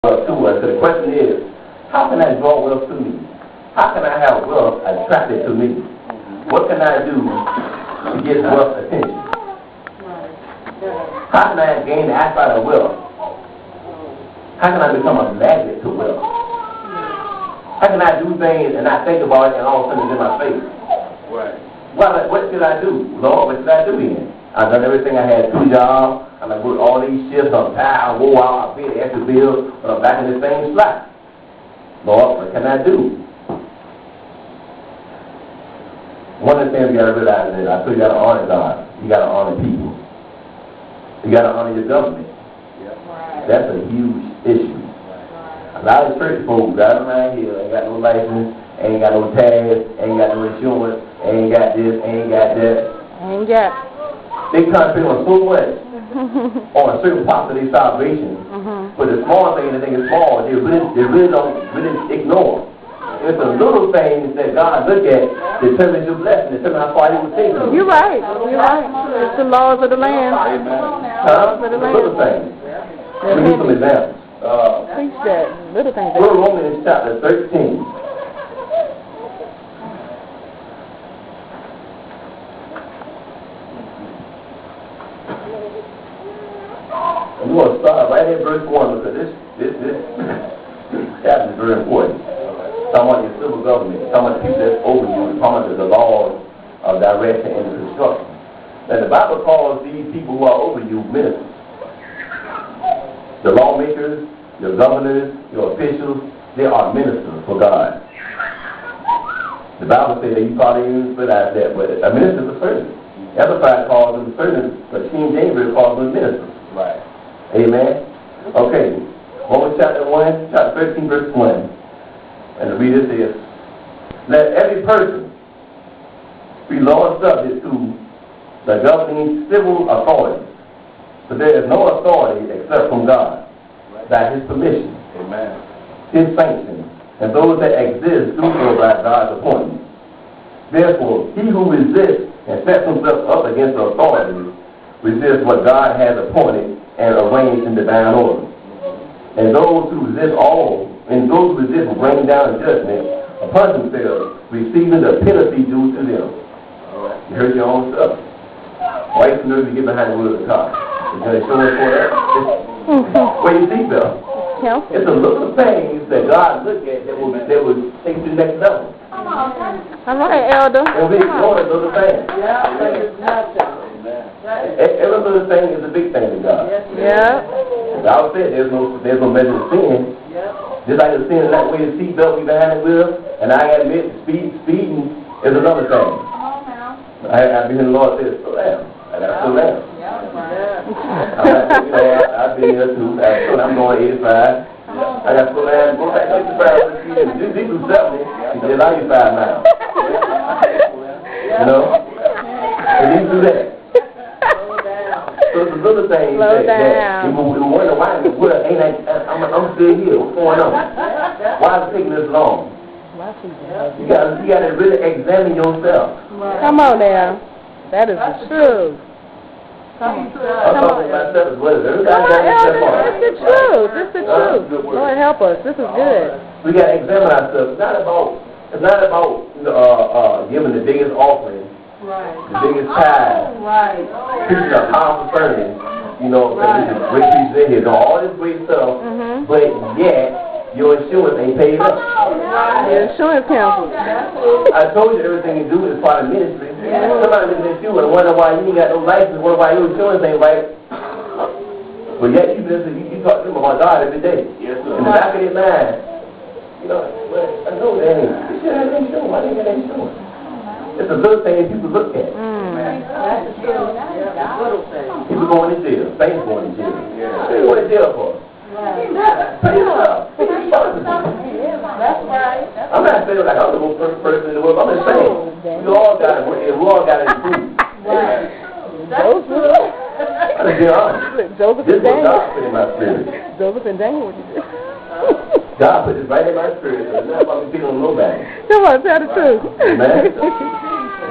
wealth to us. So the question is, how can I draw wealth to me? How can I have wealth attracted to me? What can I do to get wealth attention? How can I gain the eyesight of wealth? How can I become a magnet to wealth? How can I do things and not think about it and all of a sudden it's in my face? Right. What should I do? Lord, what should I do then? I've done everything. I had 2 jobs. I'm like, work all these shifts. I'm tired. I wore out. I paid the extra bill. But I'm back in the same slot. Lord, what can I do? One of the things you got to realize is, I feel you got to honor God. You got to honor people. You got to honor your government. Right. That's a huge issue. A lot of church folks driving around here ain't got no license, ain't got no tags, ain't got no insurance, ain't got this, ain't got that. Ain't got. They concentrate on so much on a certain part of their salvation, but the small things they think is small, they really don't ignore. It's the little things that God look at determines your blessing, determines how far you will take you. You're right. You're right. It's the laws of the land. Huh? The little things. Let me give some examples. Preach that. Little things. Go to Romans chapter 13. I'm going to start right at verse 1 because this chapter is very important. Talking about your civil government, talking about the people that's over you, talking about the laws of direction and construction. Now the Bible calls these people who are over you ministers. The lawmakers, your governors, your officials, they are ministers for God. The Bible says that you probably even realize that, but a minister is a servant. Amplified calls them servants, but King James calls them ministers. Right. Amen. Okay. Romans chapter 13, verse 1. And the reader says, let every person be law subject to the governing civil authorities. For there is no authority except from God, by His permission, Amen. His sanction, and those that exist through or by God's appointment. Therefore, he who resists and sets himself up against the authorities resists what God has appointed and arranged in divine order. And those who resist will bring down judgment upon themselves, receiving the penalty due to them. You heard your own stuff. Why you nervous to get behind the wheel of the car? You're going to show us for that? Where your seatbelt? It's the little things that God look at that will take you to the next level. All right, Elder. And we ignore the little things. Yeah, it's nothing. Every little thing is a big thing to God. Yeah. God said there's no measure of sin. Just like the sin that way the seatbelt be behind the wheel, and I gotta admit speeding is another thing. I've been hearing the Lord say, slow down. I gotta slow down. I've been here too. I'm going 85. I gotta slow down. Go back to 55. These do 70. They allow you 5 miles. You know? And these do that. So it's the little things that we wonder why in the world I'm still here. What's going on? Why is it taking this long? You gotta really examine yourself. Come on now. That is the truth. I'm talking about myself as well. Come on, Elder. It's the truth. It's the truth. Lord help us. This is good. We gotta examine ourselves. It's not about giving the biggest offering. Right. The biggest tithe, preaching a powerful sermon, great preachers in here, doing all this great stuff, but yet your insurance ain't paid up. Your insurance counsel. I told you everything you do is part of ministry. Somebody looking at you and wonder why you ain't got no license, wonder why your insurance ain't right. But yet you talk to them about God every day. Yes, sir. In the back of their mind, I know that ain't. You should have insurance. Why didn't you get insurance? It's a little thing people look at. People going to jail. Saints going to jail. What are you going to jail for? Pay yourself. That's right. I'm not saying like I'm the most perfect person in the world. I'm just saying we all got to improve. Joseph. I'm just being honest. Joseph This is and what God Daniel. put in my spirit. Joseph and Daniel, what you did. God put this right in my spirit. So it's not about me feeling nobody. Come on, tell the truth. Amen.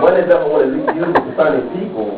One of them want to use concerning people